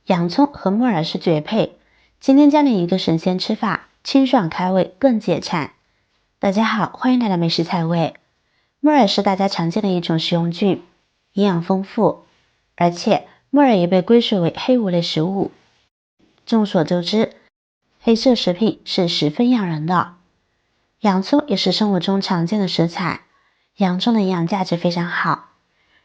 洋葱和木耳是绝配，今天教你一个神仙吃法，清爽开胃，更解馋。大家好，欢迎来到美食采味。木耳是大家常见的一种食用菌，营养丰富，而且木耳也被归属为黑五类食物。众所周知，黑色食品是十分养人的。洋葱也是生活中常见的食材，洋葱的营养价值非常好。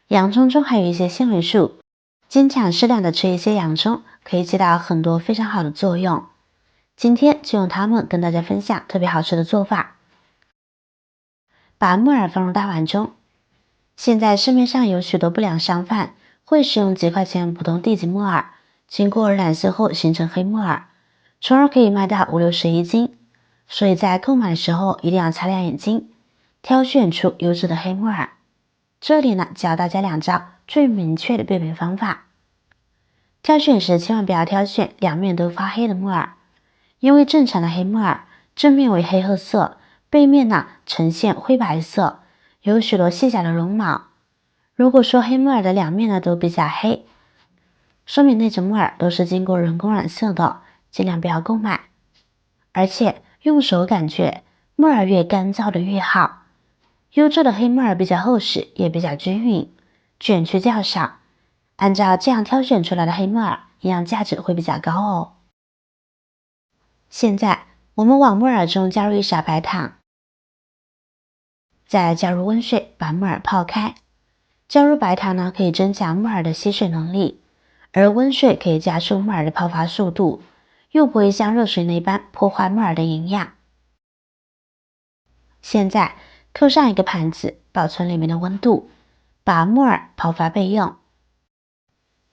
洋葱中还有一些纤维素，经常适量的吃一些洋葱，可以起到很多非常好的作用。今天就用它们跟大家分享特别好吃的做法。把木耳放入大碗中。现在市面上有许多不良商贩会使用几块钱普通地级木耳，经过染色后形成黑木耳，从而可以卖到5、60一斤。所以在购买的时候一定要擦亮眼睛，挑选出优质的黑木耳。这里呢，教大家2招最明确的辨别方法。挑选时千万不要挑选两面都发黑的木耳，因为正常的黑木耳正面为黑褐色，背面呢呈现灰白色，有许多细小的绒毛。如果说黑木耳的两面呢都比较黑，说明那种木耳都是经过人工染色的，尽量不要购买。而且用手感觉，木耳越干燥的越好。优质的黑木耳比较厚实，也比较均匀，卷曲较少。按照这样挑选出来的黑木耳，营养价值会比较高哦。现在我们往木耳中加入1勺白糖，再加入温水把木耳泡开。加入白糖呢，可以增强木耳的吸水能力，而温水可以加速木耳的泡发速度，又不会像热水那般破坏木耳的营养。现在扣上一个盘子，保存里面的温度，把木耳泡发备用。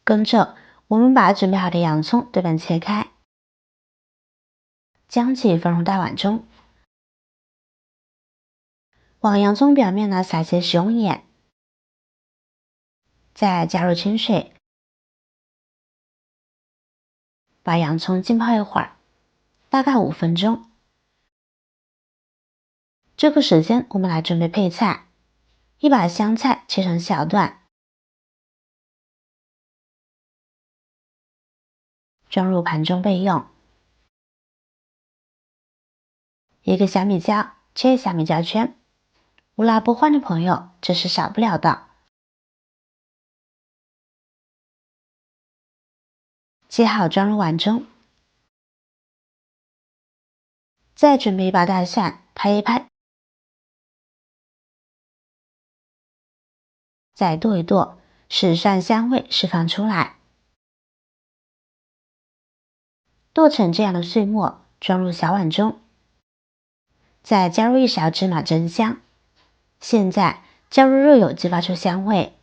跟着我们把准备好的洋葱对半切开，将其放入大碗中，往洋葱表面呢撒些食用盐，再加入清水，把洋葱浸泡一会儿，大概5分钟。这个时间我们来准备配菜，一把香菜切成小段，装入盘中备用。一个小米椒，切小米椒圈，无辣不欢的朋友这是少不了的。切好装入碗中，再准备一把大蒜，拍一拍，再剁一剁，使蒜香味释放出来。剁成这样的碎末，装入小碗中，再加入1勺芝麻增香。现在加入热油激发出香味，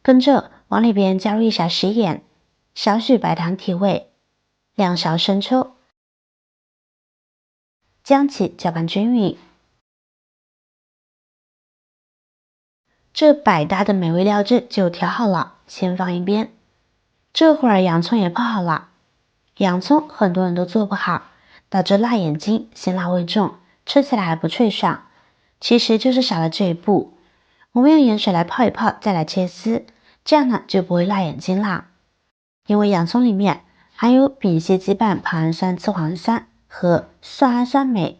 跟着往里边加入1勺食盐，少许白糖提味，2勺生抽，将其搅拌均匀。这百搭的美味料汁就调好了，先放一边。这会儿洋葱也泡好了。洋葱很多人都做不好，导致辣眼睛，辛辣味重，吃起来还不脆爽。其实就是少了这一步。我们用盐水来泡一泡，再来切丝，这样呢就不会辣眼睛啦。因为洋葱里面含有丙烯基板硼氨酸次环酸和蒜氨酸酶，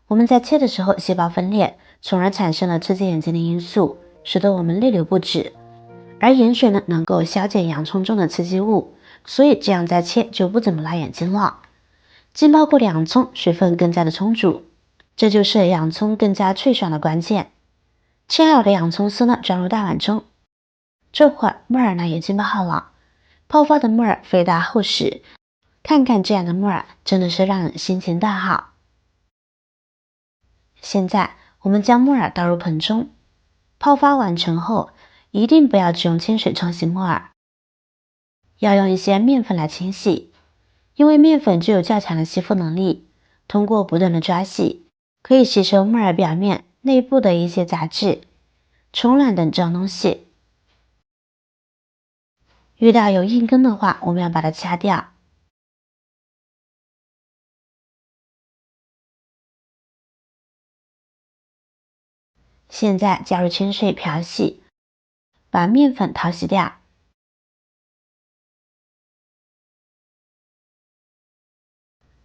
我们在切的时候细胞分裂，从而产生了刺激眼睛的因素，使得我们泪流不止。而盐水呢，能够消减洋葱中的刺激物，所以这样再切就不怎么辣眼睛了。浸泡过的洋葱水分更加的充足，这就是洋葱更加脆爽的关键。切好的洋葱丝呢，装入大碗中。这会儿木耳呢也浸泡好了，泡发的木耳肥大厚实，看看这样的木耳真的是让人心情大好。现在我们将木耳倒入盆中，泡发完成后，一定不要只用清水冲洗木耳，要用一些面粉来清洗，因为面粉具有较强的吸附能力，通过不断的抓洗，可以吸收木耳表面内部的一些杂质、虫卵等脏东西。遇到有硬根的话，我们要把它掐掉。现在加入清水漂洗，把面粉淘洗掉。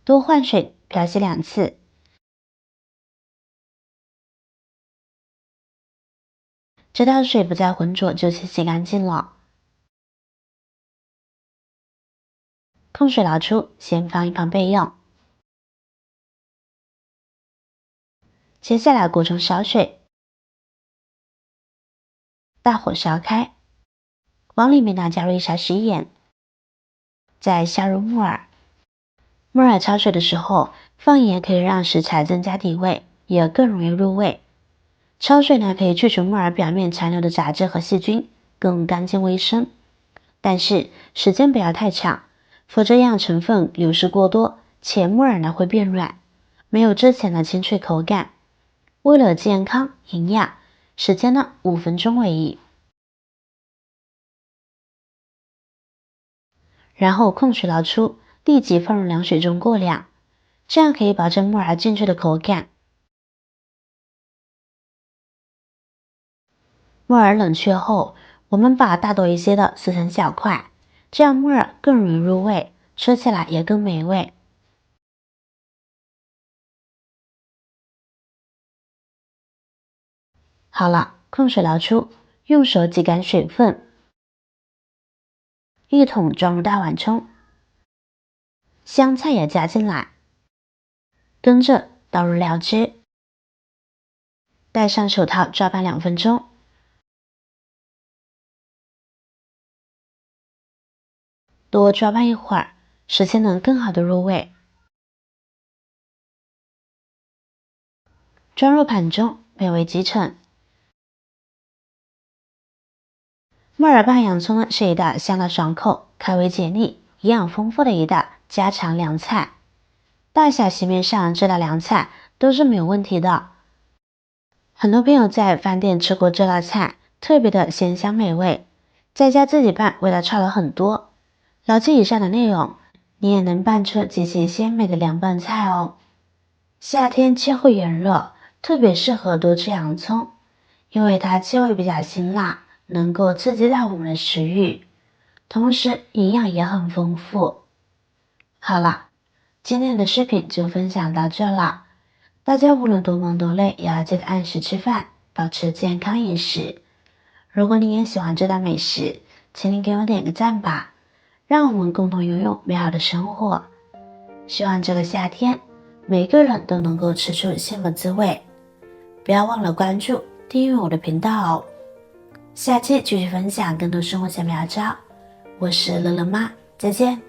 多换水，漂洗2次。直到水不再浑浊就洗干净了。控水捞出，先放一旁备用。接下来锅中烧水，大火烧开，往里面加入1勺食盐，再下入木耳。木耳焯水的时候放盐可以让食材增加底味，也更容易入味。焯水可以去除木耳表面残留的杂质和细菌，更干净卫生。但是时间不要太长，否则营养成分流失过多，且木耳会变软，没有之前的清脆口感。为了健康营养，时间5分钟为宜。然后控水捞出，立即放入凉水中过凉，这样可以保证木耳进去的口感。木耳冷却后，我们把大多一些的撕成小块，这样木耳更容易入味，吃起来也更美味。好了，控水捞出，用手挤干水分，一桶装入大碗中，香菜也加进来，跟着倒入料汁，戴上手套抓拌2分钟。多抓拌一会儿，使其能更好的入味。装入盘中，美味即成。木耳拌洋葱是一道香辣爽口、开胃解腻、营养丰富的一道家常凉菜。大小席面上这道凉菜都是没有问题的。很多朋友在饭店吃过这道菜，特别的鲜香美味，在家自己拌味道差了很多。牢记以上的内容，你也能拌出极其鲜美的凉拌菜哦。夏天气候炎热，特别适合多吃洋葱，因为它气味比较辛辣，能够刺激到我们的食欲，同时营养也很丰富。好了，今天的视频就分享到这了。大家无论多忙多累，也要记得按时吃饭，保持健康饮食。如果你也喜欢这道美食，请你给我点个赞吧，让我们共同拥有美好的生活。希望这个夏天，每个人都能够吃出幸福滋味。不要忘了关注、订阅我的频道哦。下期继续分享更多生活小妙招。我是乐乐妈，再见。